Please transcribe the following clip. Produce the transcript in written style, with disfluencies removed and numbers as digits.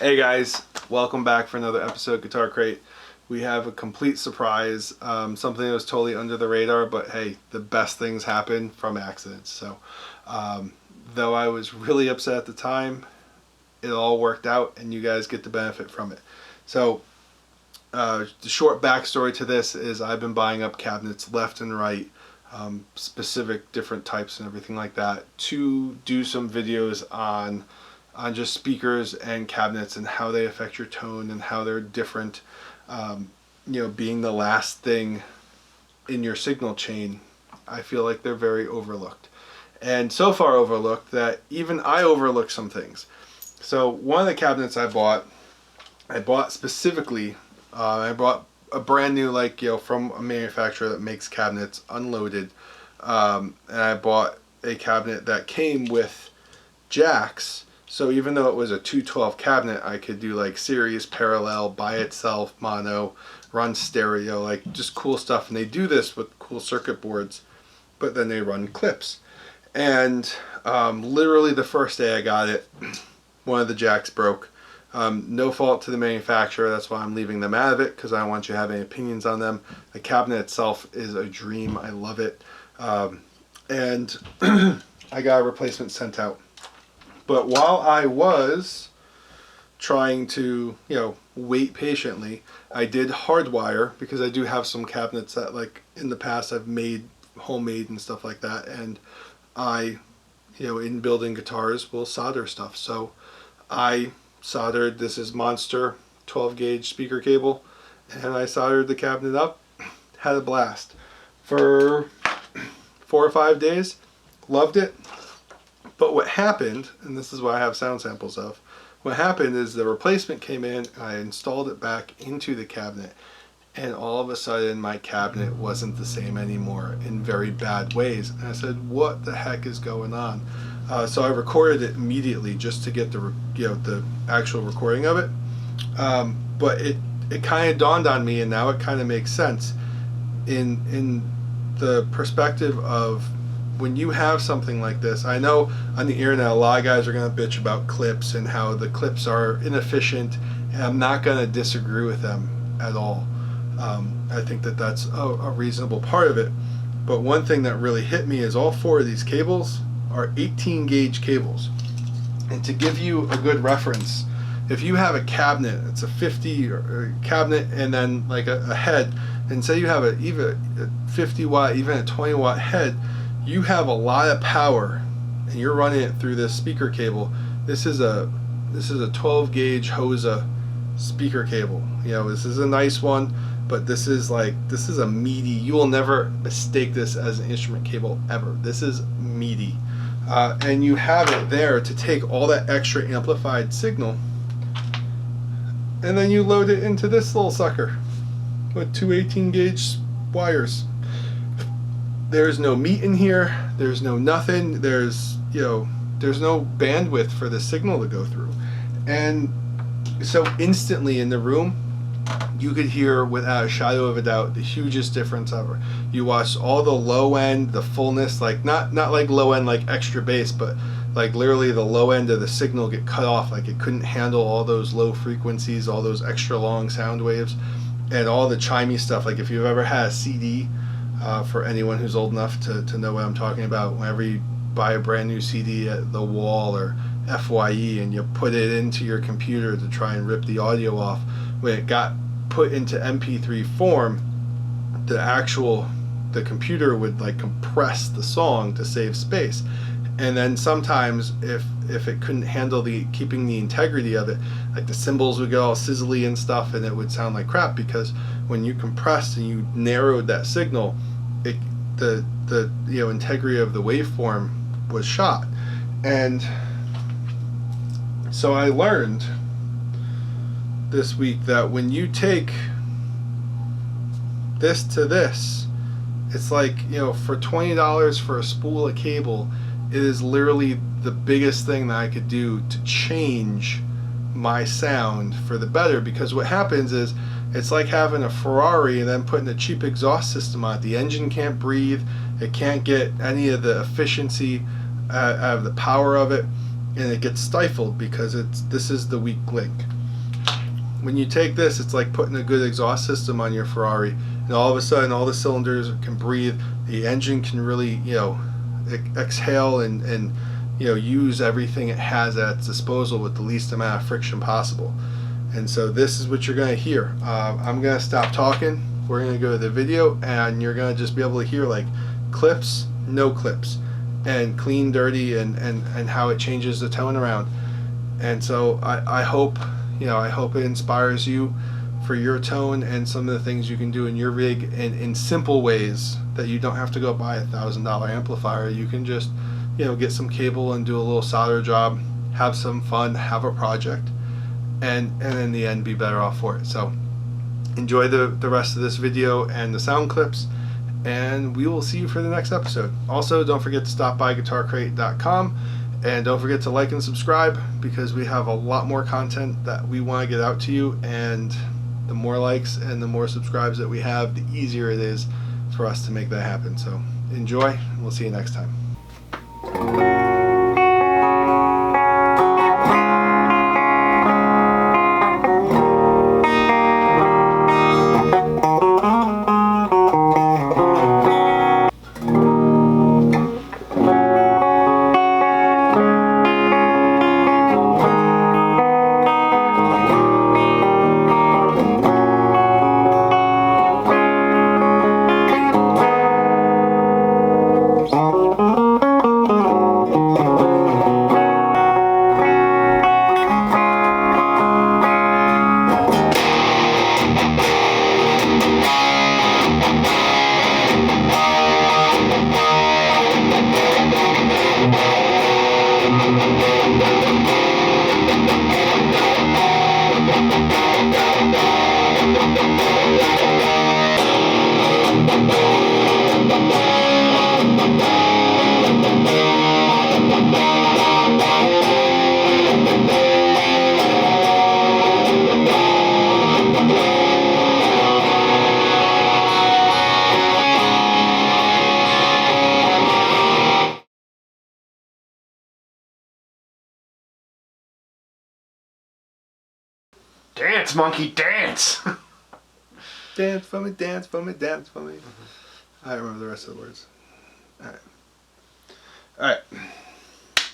Hey guys, welcome back for another episode of Guitar Crate. We have a complete surprise, something that was totally under the radar, but hey, the best things happen from accidents. So, though I was really upset at the time, it all worked out and you guys get to benefit from it. So, the short backstory to this is I've been buying up cabinets left and right, specific different types and everything like that, to do some videos on just speakers and cabinets and how they affect your tone and how they're different. Being the last thing in your signal chain, I feel like they're very overlooked. And so far overlooked that even I overlook some things. So one of the cabinets I bought specifically, I bought a brand new, from a manufacturer that makes cabinets unloaded. And I bought a cabinet that came with jacks. So even though it was a 212 cabinet, I could do like series, parallel, by itself, mono, run stereo, like just cool stuff. And they do this with cool circuit boards, but then they run clips. And literally the first day I got it, one of the jacks broke. No fault to the manufacturer, that's why I'm leaving them out of it, because I don't want you to have any opinions on them. The cabinet itself is a dream, I love it. And I got a replacement sent out. But while I was trying to, wait patiently, I did hardwire, because I do have some cabinets that, like, in the past I've made homemade and stuff like that, and I, in building guitars, will solder stuff. So I soldered, this is Monster 12 gauge speaker cable, and I soldered the cabinet up, had a blast. For 4 or 5 days, loved it. But what happened, and this is what I have sound samples of, what happened is the replacement came in, and I installed it back into the cabinet, and all of a sudden my cabinet wasn't the same anymore in very bad ways. And I said, what the heck is going on? So I recorded it immediately just to get the actual recording of it. But it kind of dawned on me, and now it kind of makes sense in the perspective of when you have something like this. I know on the internet a lot of guys are going to bitch about clips and how the clips are inefficient, and I'm not going to disagree with them at all. I think that that's a reasonable part of it. But one thing that really hit me is all 4 of these cables are 18 gauge cables. And to give you a good reference, if you have a cabinet, it's a 50 or cabinet and then like a head, and say you have even a 50 watt, even a 20 watt head, you have a lot of power and you're running it through this speaker cable. This is a 12 gauge Hosa speaker cable. This is a nice one, but this is a meaty, you will never mistake this as an instrument cable ever. This is meaty. And you have it there to take all that extra amplified signal, and then you load it into this little sucker with 2 18 gauge wires. There's no meat in here, there's no nothing, there's no bandwidth for the signal to go through. And so instantly in the room, you could hear without a shadow of a doubt the hugest difference ever. You watch all the low end, the fullness, like not like low end like extra bass, but like literally the low end of the signal get cut off, like it couldn't handle all those low frequencies, all those extra long sound waves, and all the chimey stuff. Like if you've ever had a CD, for anyone who's old enough to know what I'm talking about, whenever you buy a brand new CD at the Wall or FYE and you put it into your computer to try and rip the audio off, when it got put into MP3 form, the computer would like compress the song to save space. And then sometimes if it couldn't handle keeping the integrity of it, like the cymbals would get all sizzly and stuff, and it would sound like crap, because when you compressed and you narrowed that signal, the integrity of the waveform was shot. And so I learned this week that when you take this to this, it's like, for $20 for a spool of cable, it is literally the biggest thing that I could do to change my sound for the better. Because what happens is, it's like having a Ferrari and then putting a cheap exhaust system on it. The engine can't breathe, it can't get any of the efficiency out of the power of it, and it gets stifled because this is the weak link. when you take this, it's like putting a good exhaust system on your Ferrari, and all of a sudden all the cylinders can breathe. The engine can really, you know, exhale and you know, use everything it has at its disposal with the least amount of friction possible. And so this is what you're going to hear. I'm going to stop talking. We're going to go to the video, and you're going to just be able to hear like clips, no clips, and clean, dirty, and how it changes the tone around. And so I hope, you know, I hope it inspires you for your tone and some of the things you can do in your rig in simple ways that you don't have to go buy $1,000 amplifier. You can just, you know, get some cable and do a little solder job, have some fun, have a project, and in the end be better off for it. So enjoy the rest of this video and the sound clips, and we will see you for the next episode. Also, don't forget to stop by guitarcrate.com, and don't forget to like and subscribe, because we have a lot more content that we want to get out to you, and the more likes and the more subscribes that we have, the easier it is for us to make that happen. So enjoy, and we'll see you next time. Dance, monkey, dance! Dance for me, dance for me, dance for me. I don't remember the rest of the words. Alright. Alright.